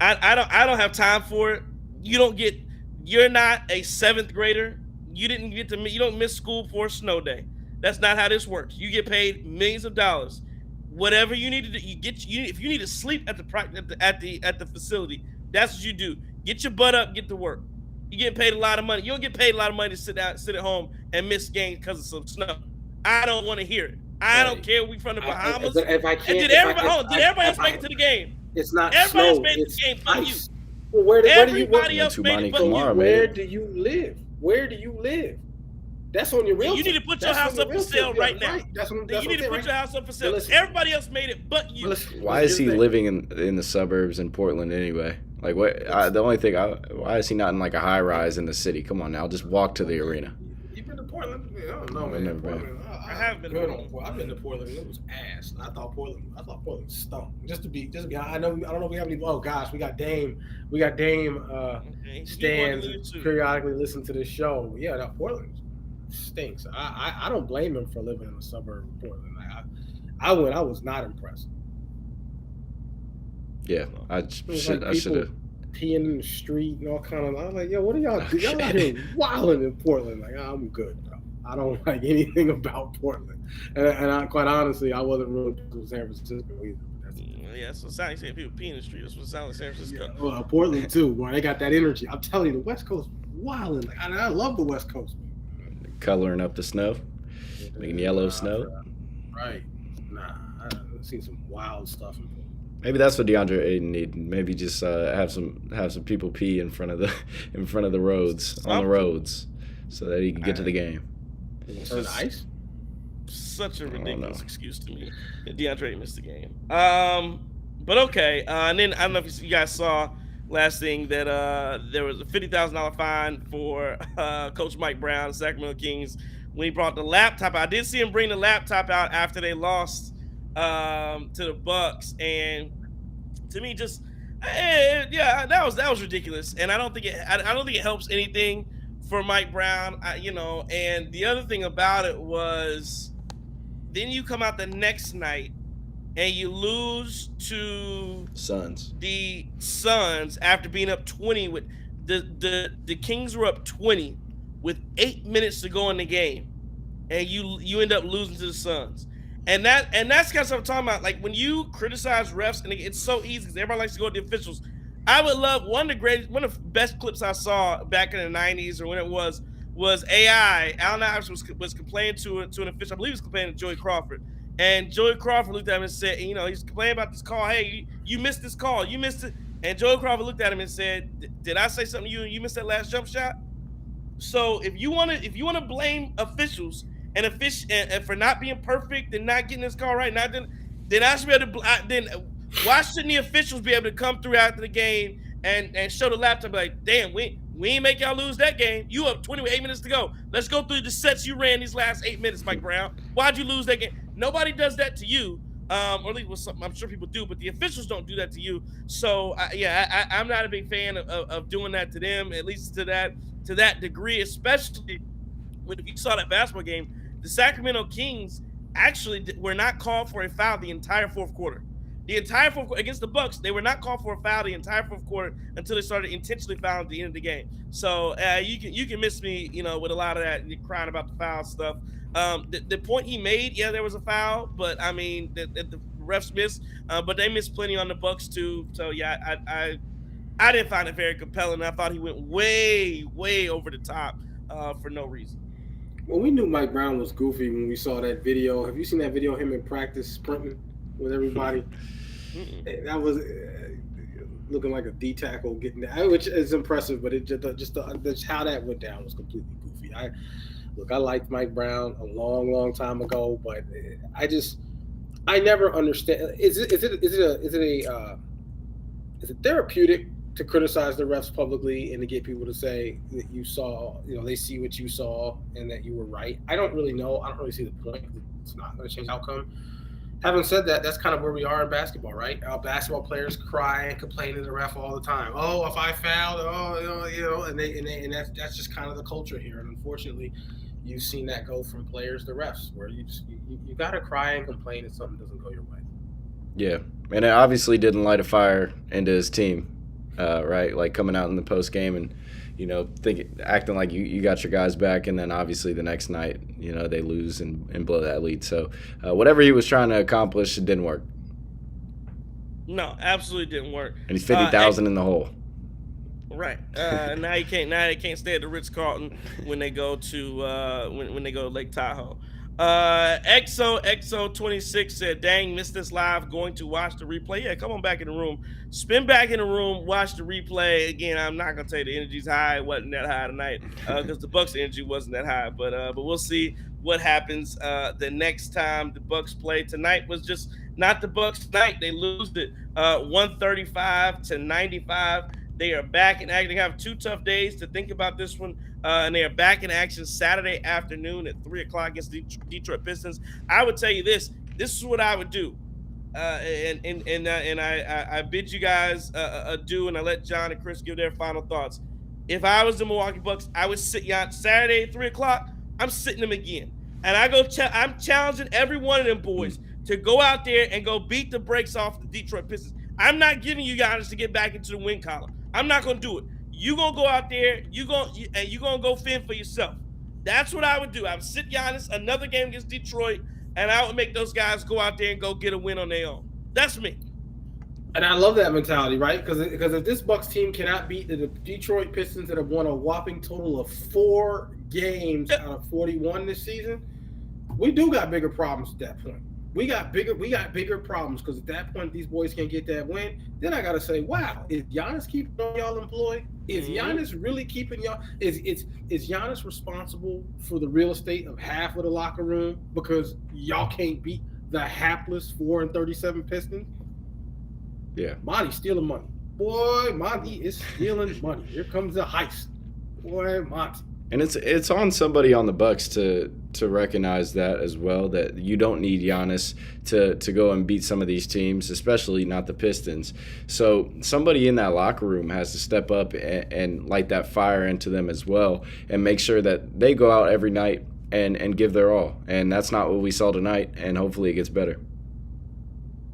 I don't have time for it. You're not a 7th grader. You don't miss school for a snow day. That's not how this works. You get paid millions of dollars. Whatever you need to do, if you need to sleep at the facility, that's what you do. Get your butt up, get to work. You get paid a lot of money. You don't get paid a lot of money to sit at home and miss games because of some snow. I don't want to hear it. I don't care. We from the Bahamas. If I can't, did everybody else make it to the game? It's not everybody snow. else made it to the game but you. Well, where do you live? Where do you live? That's on your real. You need to put your house up for sale right now. You need to put your house up for sale. Everybody else made it but you. Why is he living in the suburbs in Portland anyway? Like, the only thing, why is he not in like a high rise in the city? Come on now, just walk to the arena. You've been to Portland? I don't know, man. I've never been. I have been. I've been to Portland. It was ass. I thought Portland stunk. Just to be. I don't know if we have any. Oh gosh, we got Dame. Stands periodically listen to this show. Yeah, that Portland stinks. I don't blame him for living in a suburb of Portland. I was not impressed. Yeah, I should have. Peeing in the street and all kind of. I was like, yo, what are y'all doing? Y'all out here wilding in Portland. Like, I'm good, bro. I don't like anything about Portland. And I, quite honestly, I wasn't really to San Francisco either. Yeah, so sounds like people pee in the street. That's what sounds like San Francisco. Yeah, well, Portland too, boy. They got that energy. I'm telling you, the West Coast wilding. Like, I love the West Coast. Coloring up the snow, making yellow snow. Right. Nah, I've seen some wild stuff in Portland. Maybe that's what DeAndre Ayton need. Maybe just have some people pee in front of the roads on the roads, so that he can get to the game. Turn ice. Such a ridiculous excuse to me that DeAndre Ayton missed the game. But okay. And then I don't know if you guys saw last thing that there was a $50,000 fine for Coach Mike Brown, Sacramento Kings, when he brought the laptop out. I did see him bring the laptop out after they lost to the Bucks, and to me, just that was ridiculous. And I don't think it helps anything for Mike Brown. And the other thing about it was, then you come out the next night and you lose to the Suns after being up 20 with the Kings were up 20 with 8 minutes to go in the game, and you end up losing to the Suns. And that's kind of stuff I'm talking about. Like, when you criticize refs, and it's so easy because everybody likes to go to the officials. I would love one of the best clips I saw back in the 90s or when it was AI. Allen Iverson was complaining to an official. I believe he was complaining to Joey Crawford. And Joey Crawford looked at him and said, he's complaining about this call. Hey, you missed this call. You missed it. And Joey Crawford looked at him and said, did I say something to you and you missed that last jump shot? So if you want to blame officials and for not being perfect and not getting this call right, then I should be able to. Then why shouldn't the officials be able to come through after the game and show the laptop like, damn, we ain't make y'all lose that game. You up 20 with 8 minutes to go. Let's go through the sets you ran these last 8 minutes, Mike Brown. Why'd you lose that game? Nobody does that to you, or at least something I'm sure people do, but the officials don't do that to you. So I'm not a big fan of doing that to them, at least to that degree, especially when, if you saw that basketball game, the Sacramento Kings actually were not called for a foul the entire fourth quarter. The entire fourth quarter against the Bucks, they were not called for a foul the entire fourth quarter until they started intentionally fouling at the end of the game. So you can miss me, with a lot of that crying about the foul stuff. The point he made, there was a foul, but I mean the refs missed, but they missed plenty on the Bucks too. So I didn't find it very compelling. I thought he went way, way over the top for no reason. Well, we knew Mike Brown was goofy when we saw that video. Have you seen that video of him in practice sprinting with everybody? That was looking like a D tackle getting that, which is impressive, but it just how that went down was completely goofy. I liked Mike Brown a long time ago, but I never understand. Is it therapeutic to criticize the refs publicly and to get people to say that you saw, they see what you saw and that you were right? I don't really know. I don't really see the point. It's not going to change the outcome. Having said that, that's kind of where we are in basketball, right? Basketball players cry and complain to the ref all the time. Oh, if I fouled, and that's just kind of the culture here. And unfortunately, you've seen that go from players to refs, where you got to cry and complain if something doesn't go your way. Yeah, and it obviously didn't light a fire into his team, right? Like coming out in the post game and acting like you got your guys back, and then obviously the next night, they lose and blow that lead. So whatever he was trying to accomplish, it didn't work. No, absolutely didn't work. And he's 50,000 in the hole. Right. Now they can't stay at the Ritz-Carlton when they go to when they go to Lake Tahoe. XO26 said, dang, missed this live, going to watch the replay. Yeah, come on back in the room. Spin back in the room, watch the replay. Again, I'm not going to tell you the energy's high. It wasn't that high tonight because the Bucks' energy wasn't that high. But we'll see what happens the next time the Bucks play. Tonight was just not the Bucks' night. They lose it 135-95. They are back in action. They have 2 tough days to think about this one. And they are back in action Saturday afternoon at 3 o'clock against the Detroit Pistons. I would tell you this. This is what I would do. I bid you guys adieu, and I let John and Chris give their final thoughts. If I was the Milwaukee Bucks, I would sit Saturday at 3 o'clock. I'm sitting them again. And I'm challenging every one of them boys to go out there and go beat the brakes off the Detroit Pistons. I'm not giving you guys to get back into the win column. I'm not going to do it. You going to go out there, you're going to go fend for yourself. That's what I would do. I would sit Giannis another game against Detroit, and I would make those guys go out there and go get a win on their own. That's me. And I love that mentality, right? Because if this Bucks team cannot beat the Detroit Pistons that have won a whopping total of 4 games out of 41 this season, we do got bigger problems at that point. We got bigger problems because at that point these boys can't get that win. Then I gotta say, wow, is Giannis keeping y'all employed? Is Giannis really keeping y'all? Is Giannis responsible for the real estate of half of the locker room because y'all can't beat the hapless 4-37 Pistons? Yeah, Monty's stealing money. Boy, Monty is stealing money. Here comes the heist. Boy, Monty. And it's on somebody on the Bucks to recognize that as well, that you don't need Giannis to go and beat some of these teams, especially not the Pistons. So somebody in that locker room has to step up and light that fire into them as well and make sure that they go out every night and give their all. And that's not what we saw tonight, and hopefully it gets better.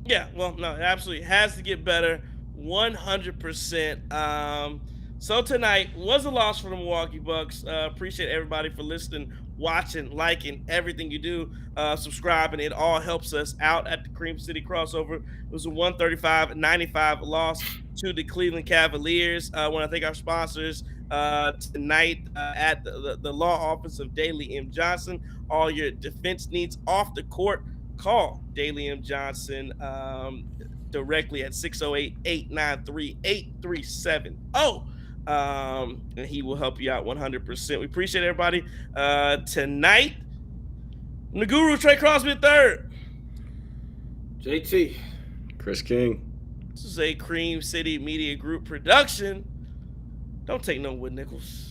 Yeah, well, no, it absolutely has to get better, 100%. So tonight was a loss for the Milwaukee Bucks. Appreciate everybody for listening, watching, liking, everything you do, subscribing. It all helps us out at the Cream City crossover. It was a 135-95 loss to the Cleveland Cavaliers. I want to thank our sponsors tonight at the law office of Daly M. Johnson. All your defense needs off the court, call Daly M. Johnson directly at 608-893-8370. And he will help you out 100%. We appreciate everybody. Tonight, the Guru, Trey Crosby III. JT. Chris King. This is a Cream City Media Group production. Don't take no Wood Nichols.